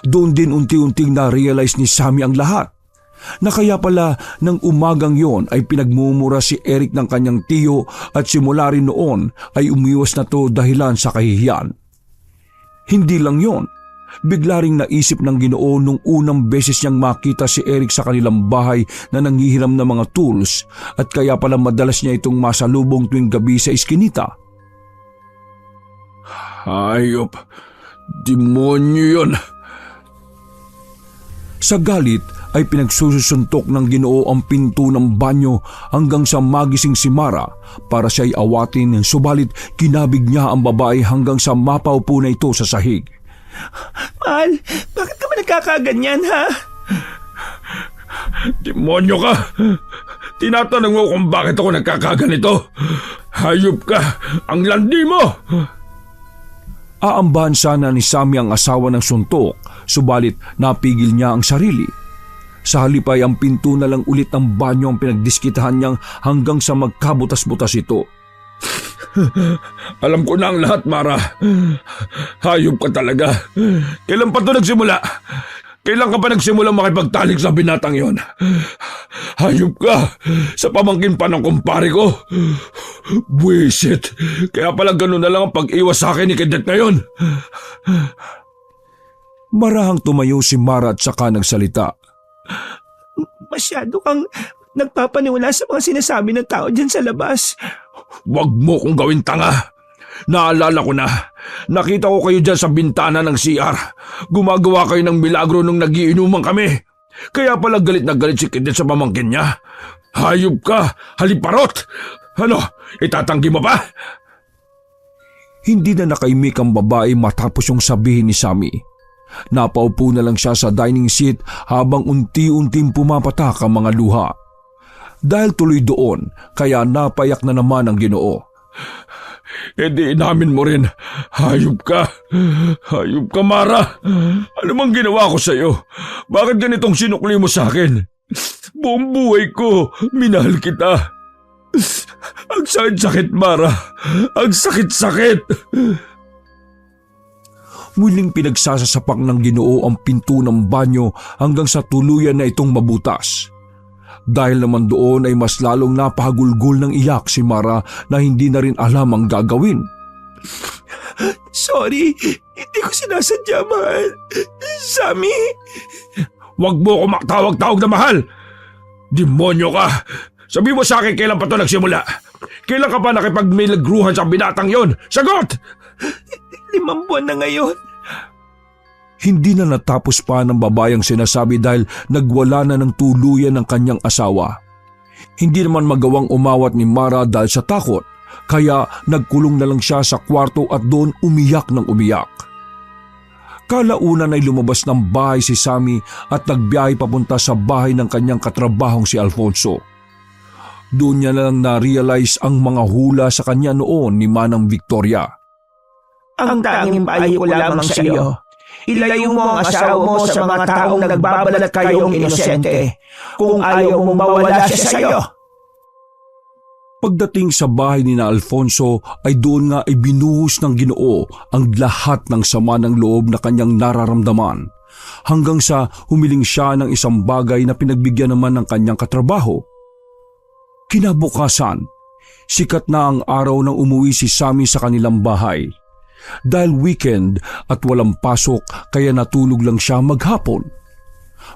Doon din unti-unting na-realize ni Sammy ang lahat. Na kaya pala ng umagang yon ay pinagmumura si Eric ng kanyang tiyo at simula rin noon ay umiwas na to dahilan sa kahihiyan. Hindi lang yon, bigla ring naisip ng Ginoo nung unang beses niyang makita si Eric sa kanilang bahay na nanghihiram ng mga tools at kaya pala madalas niya itong masalubong tuwing gabi sa iskinita. Hayop! Demonyo yun! Sa galit ay pinagsusuntok ng Ginoo ang pinto ng banyo hanggang sa magising si Mara para siya'y awatin, subalit kinabig niya ang babae hanggang sa mapaupo na ito sa sahig. Mahal, bakit ka ba nagkakaganyan, ha? Demonyo ka! Tinatanong mo kung bakit ako nagkakaganito. Hayop ka! Ang landi mo! Aambahan sana ni Sammy ang asawa ng suntok, subalit napigil niya ang sarili. Sa halip ay ang pinto na lang ulit ng banyo ang pinagdiskitahan niyang hanggang sa magkabutas-butas ito. Alam ko na ang lahat, Mara. Hayop ka talaga. Kailan pa ito nagsimula? Kailan ka pa nagsimula makipagtalik sa binatang yon? Hayop ka! Sa pamangkin pa ng kumpare ko. Buwisit! Kaya pala ganun na lang ang pag-iwas sa akin ni Kidet na yon. Marahang tumayo si Mara at saka nagsalita. Masyado kang nagpapaniwala sa mga sinasabi ng tao dyan sa labas. Huwag mo kong gawin tanga. Naalala ko na. Nakita ko kayo dyan sa bintana ng CR. Gumagawa kayo ng milagro nung nagiinuman kami. Kaya pala galit na galit si Kidet sa pamangkin niya. Hayop ka! Haliparot! Ano? Itatanggi mo pa? Hindi na nakaimik ang babae matapos yung sabihin ni Sammy. Napaupo na lang siya sa dining seat habang unti-unting pumapatak ang mga luha. Dahil tuloy doon, kaya napayak na naman ang Ginoo. Di inamin mo rin. Hayop ka. Hayop ka, Mara. Ano bang ginawa ko sa'yo? Bakit ganitong sinukli mo sa akin? Buong buhay ko, minahal kita. Ang sakit-sakit, Mara. Ang sakit-sakit. Muling pinagsasasapak ng Ginoo ang pinto ng banyo hanggang sa tuluyan na itong mabutas. Dahil naman doon ay mas lalong napahagulgol ng iyak si Mara na hindi na rin alam ang gagawin. Sorry, hindi ko sinasadya, mahal. Sammy! Huwag mo ko maktawag-tawag na mahal. Demonyo ka. Sabi mo sa akin kailan pa ito nagsimula. Kailan ka pa nakipagmilagruhan sa binatang yon? Sagot! 5 buwan na ngayon. Hindi na natapos pa ng babayang sinasabi dahil nagwala na ng tuluyan ng kanyang asawa. Hindi naman magawang umawat ni Mara dahil sa takot, kaya nagkulong na lang siya sa kwarto at doon umiyak ng umiyak. Kalaunan ay lumabas ng bahay si Sammy at nagbiyahe papunta sa bahay ng kanyang katrabahong si Alfonso. Doon niya na lang na-realize ang mga hula sa kanya noon ni Manang Victoria. Ang tanging payo ko lamang sa iyo, Ilayo mo ang asawa mo sa mga taong nagbabalat kayong inosente kung ayaw mong mawala siya sa iyo. Pagdating sa bahay ni na Alfonso ay doon nga ibinuhos ng Ginoo ang lahat ng sama ng loob na kanyang nararamdaman hanggang sa humiling siya ng isang bagay na pinagbigyan naman ng kanyang katrabaho. Kinabukasan, sikat na ang araw nang umuwi si Sammy sa kanilang bahay. Dahil weekend at walang pasok kaya natulog lang siya maghapon.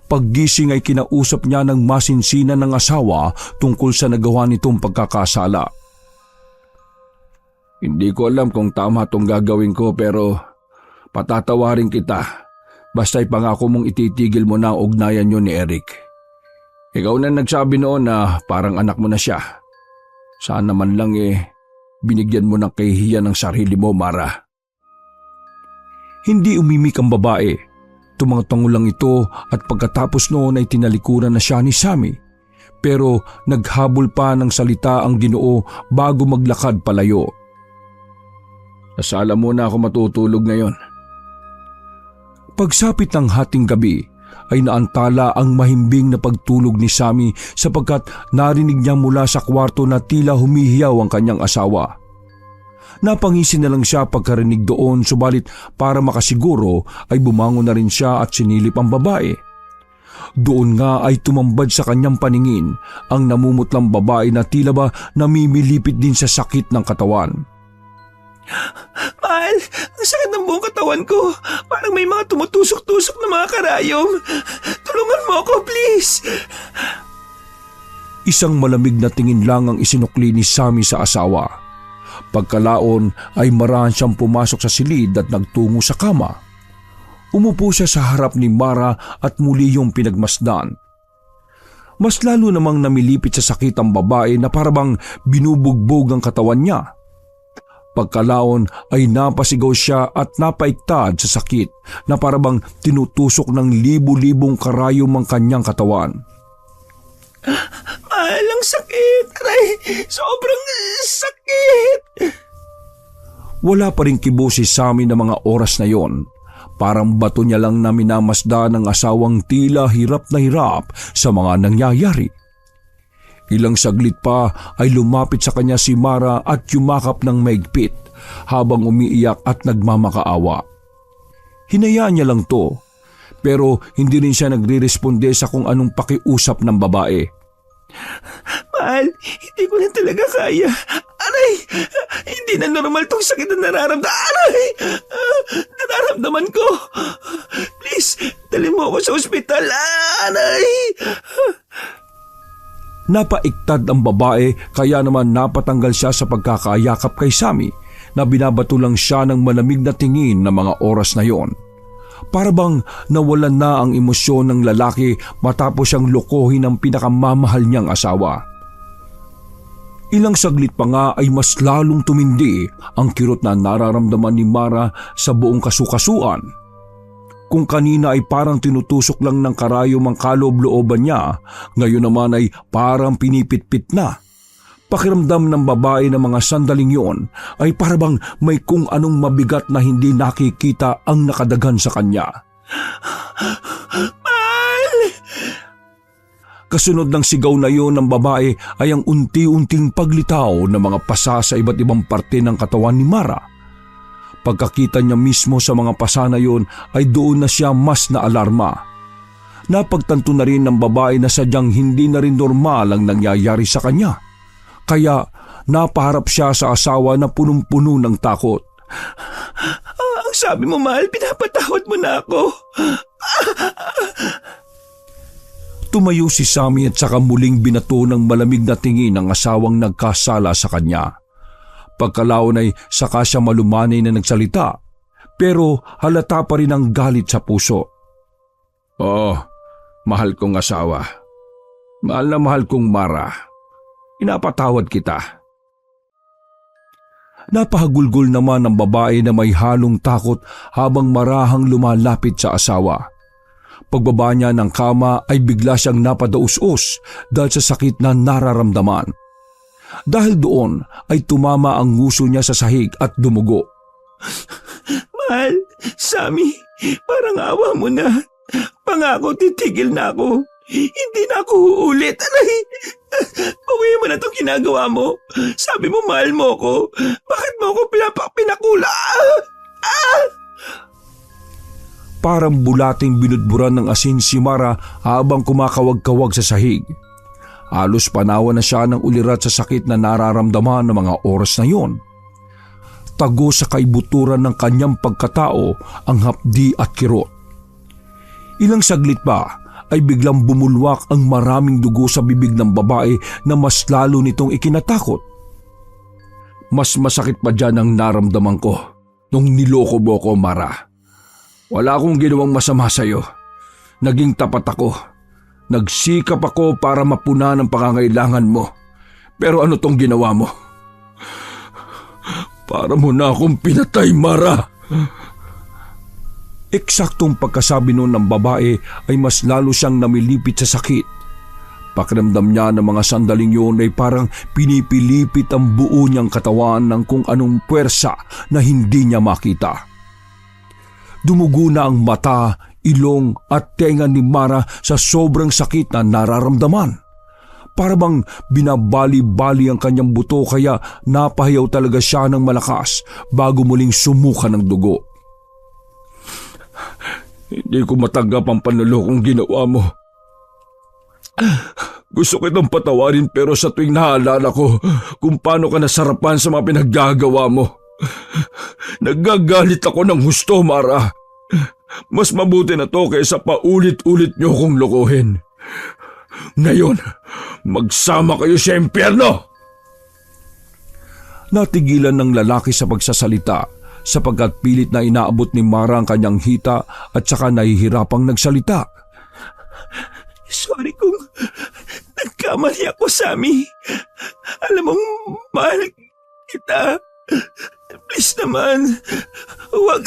Paggising ay kinausap niya ng masinsinan ng asawa tungkol sa nagawa nitong pagkakasala. Hindi ko alam kung tama itong gagawin ko pero patatawarin kita. Basta ipangako mong ititigil mo na ang ugnayan niyo ni Eric. Ikaw na nagsabi noon na parang anak mo na siya. Sana man lang binigyan mo ng kahihiyan ng sarili mo, Mara. Hindi umimik ang babae. Tumango lang ito at pagkatapos noon ay tinalikuran na siya ni Sammy. Pero naghabol pa ng salita ang Ginoo bago maglakad palayo. Sa sala muna ako matutulog ngayon. Pagsapit ng hating gabi ay naantala ang mahimbing na pagtulog ni Sammy sapagkat narinig niya mula sa kwarto na tila humihiyaw ang kanyang asawa. Napangisin na lang siya pagkarinig doon subalit para makasiguro ay bumangon na rin siya at sinilip ang babae. Doon nga ay tumambad sa kanyang paningin ang namumutlang babae na tila ba namimilipit din sa sakit ng katawan. Mahal, ang sakit ng buong katawan ko. Parang may mga tumutusok-tusok na mga karayom. Tulungan mo ako, please. Isang malamig na tingin lang ang isinukli ni Sammy sa asawa. Pagkalaon ay marahan siyang pumasok sa silid at nagtungo sa kama. Umupo siya sa harap ni Mara at muli yung pinagmasdan. Mas lalo namang namilipit sa sakit ang babae na parabang binubugbog ang katawan niya. Pagkalaon ay napasigaw siya at napaiktad sa sakit na parabang tinutusok ng libu-libong karayom ang kanyang katawan. Mahal, ang sakit. Aray, sobrang sakit. Wala pa rin kibo si Sammy na mga oras na yon. Parang bato niya lang na minamasdan ng asawang tila hirap na hirap sa mga nangyayari. Ilang saglit pa ay lumapit sa kanya si Mara at yumakap ng maigpit habang umiiyak at nagmamakaawa. Hinayaan niya lang to, pero hindi rin siya nagre-responde sa kung anong pakiusap ng babae. Mahal, hindi ko na talaga kaya. Aray, hindi na normal tong sakit na nararamdaman. Aray, nararamdaman ko. Please, dali mo ako sa ospital. Aray. Napaiktad ang babae kaya naman napatanggal siya sa pagkakayakap kay Sammy na binabato lang siya ng malamig na tingin na mga oras na yon. Para bang nawalan na ang emosyon ng lalaki matapos siyang lokohin ng pinakamamahal niyang asawa. Ilang saglit pa nga ay mas lalong tumindi ang kirot na nararamdaman ni Mara sa buong kasukasuan. Kung kanina ay parang tinutusok lang ng karayom ang kaloob-looban niya, ngayon naman ay parang pinipitpit na. Pakiramdam ng babae na mga sandaling yon ay parang may kung anong mabigat na hindi nakikita ang nakadagan sa kanya. Mahal! Kasunod ng sigaw na yon ng babae ay ang unti-unting paglitaw ng mga pasa sa iba't ibang parte ng katawan ni Mara. Pagkakita niya mismo sa mga pasa na yon ay doon na siya mas naalarma. Napagtanto na rin ng babae na sadyang hindi na rin normal ang nangyayari sa kanya. Kaya napaharap siya sa asawa na punong-puno ng takot. Ang sabi mo, mahal, pinapatawad mo na ako. Tumayo si Sammy at saka muling binato ng malamig na tingin ang asawang nagkasala sa kanya. Pagkalaon ay saka siya malumanay na nagsalita, pero halata pa rin ang galit sa puso. Oo, mahal kong asawa. Mahal na mahal kong Mara. Inapatawad kita. Napahagulgol naman ng babae na may halong takot habang marahang lumalapit sa asawa. Pagbaba niya ng kama ay bigla siyang napadaus-us dahil sa sakit na nararamdaman. Dahil doon ay tumama ang nguso niya sa sahig at dumugo. Mahal, Sammy, parang awa mo na. Pangako, titigil na ako. Hindi na ako uulit. Aray! Pawiin mo na itong ginagawa mo. Sabi mo mahal mo ko. Bakit mo ako pinakula? Parang bulating binudburan ng asin si Mara habang kumakawag-kawag sa sahig. Halos panawa na siya ng ulirat sa sakit na nararamdaman ng mga oras na yon. Tago sa kaibuturan ng kanyang pagkatao ang hapdi at kirot. Ilang saglit pa ay biglang bumulwak ang maraming dugo sa bibig ng babae na mas lalo nitong ikinatakot. Mas masakit pa dyan ang naramdaman ko nung niloko mo ko, Mara. Wala akong ginawang masama sa'yo. Naging tapat ako. Nagsikap ako para mapunan ang pangangailangan mo. Pero ano tong ginawa mo? Para mo na akong pinatay, Mara. Eksaktong pagkasabi noon ng babae ay mas lalo siyang namilipit sa sakit. Pakiramdam niya ng mga sandaling yun ay parang pinipilipit ang buo niyang katawan ng kung anong puwersa na hindi niya makita. Dumugo na ang mata, ilong at tenga ni Mara sa sobrang sakit na nararamdaman. Para bang binabali-bali ang kanyang buto kaya napahayaw talaga siya ng malakas bago muling sumuka ng dugo. Hindi ko matanggap ang panlolokong ginawa mo. Gusto kitang patawarin pero sa tuwing naalala ko kung paano ka nasarapan sa mga pinaggagawa mo, nagagalit ako ng husto, Mara. Mas mabuti na to kaysa paulit-ulit niyo kong lokohin. Ngayon, magsama kayo sa impyerno! Natigilan ng lalaki sa pagsasalita sapagkat pilit na inaabot ni Mara ang kanyang hita at saka nahihirapang nagsalita. Sorry kung nagkamali ako, Sammy. Alam mong mahal kita. Please naman, huwag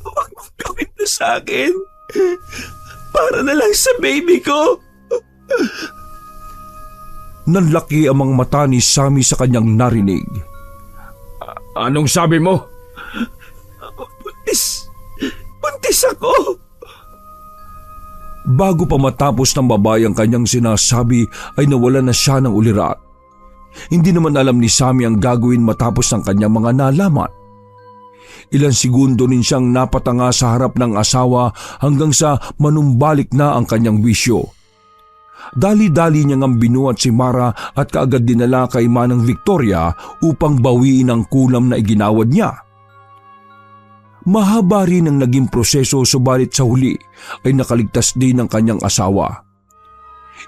huwag mong gawin to sa akin. Para na lang sa baby ko. Nanlaki ang mga mata ni Sammy sa kanyang narinig. Anong sabi mo? Buntis ako. Bago pa matapos ng babae ang kanyang sinasabi ay nawalan na siya ng ulirat. Hindi naman alam ni Sammy ang gagawin matapos ng kanyang mga nalaman. Ilang segundo rin siyang napatanga sa harap ng asawa hanggang sa manumbalik na ang kanyang wisyo. Dali-dali niyang ang binuhat si Mara at kaagad dinala kay Manang Victoria upang bawiin ang kulam na iginawad niya. Mahaba rin ang naging proseso subalit sa huli ay nakaligtas din ang kanyang asawa.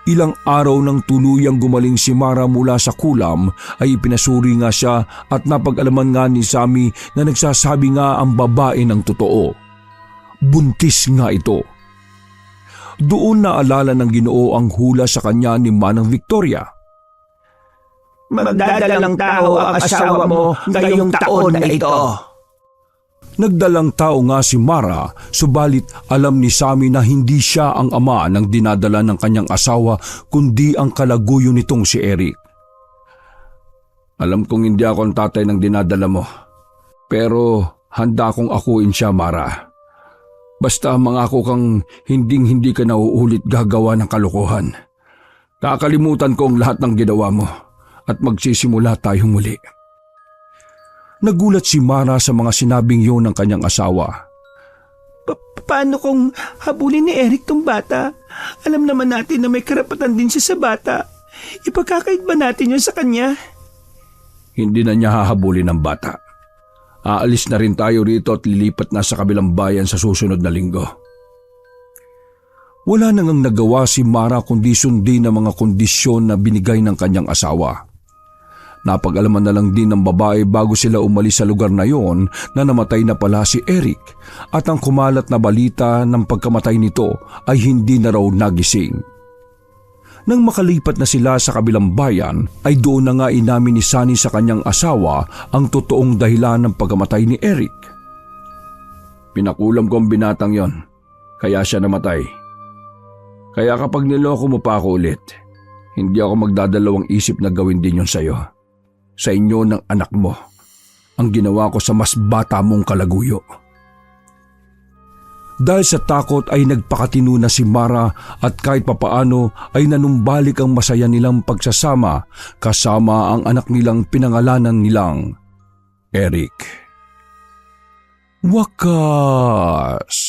Ilang araw nang tuluyang gumaling si Mara mula sa kulam ay ipinasuri nga siya at napag-alaman nga ni Sammy na nagsasabi nga ang babae ng totoo. Buntis nga ito. Doon naalala ng Ginoo ang hula sa kanya ni Manang Victoria. Magdadalang tao ang asawa mo ngayong taon na ito. Nagdalang tao nga si Mara, subalit alam ni Sammy na hindi siya ang ama ng dinadala ng kanyang asawa kundi ang kalaguyo nitong si Eric. Alam kong hindi ako ang tatay ng dinadala mo, pero handa akong akuin siya, Mara. Basta mangako kang hinding-hindi ka na uulit gagawa ng kalokohan. Kakalimutan ko ang lahat ng ginawa mo at magsisimula tayong muli. Nagulat si Mara sa mga sinabing yun ng kanyang asawa. Paano kung habulin ni Eric tong bata? Alam naman natin na may karapatan din siya sa bata. Ipagkakait ba natin yun sa kanya? Hindi na niya hahabulin ng bata. Aalis na rin tayo rito at lilipat na sa kabilang bayan sa susunod na linggo. Wala nang nagawa si Mara kundi sundin ang mga kondisyon na binigay ng kanyang asawa. Napag-alaman na lang din ng babae bago sila umalis sa lugar na yon na namatay na pala si Eric at ang kumalat na balita ng pagkamatay nito ay hindi na raw nagising. Nang makalipat na sila sa kabilang bayan ay doon na nga inamin ni Sunny sa kanyang asawa ang totoong dahilan ng pagkamatay ni Eric. Pinakulam ko ang binatang yon, kaya siya namatay. Kaya kapag niloko mo pa ako ulit, hindi ako magdadalawang isip na gawin din yon sa'yo. Sa inyo ng anak mo ang ginawa ko sa mas bata mong kalaguyo. Dahil sa takot ay nagpakatino na si Mara at kahit papaano ay nanumbalik ang masaya nilang pagsasama kasama ang anak nilang pinangalanan nilang Eric. Wakas!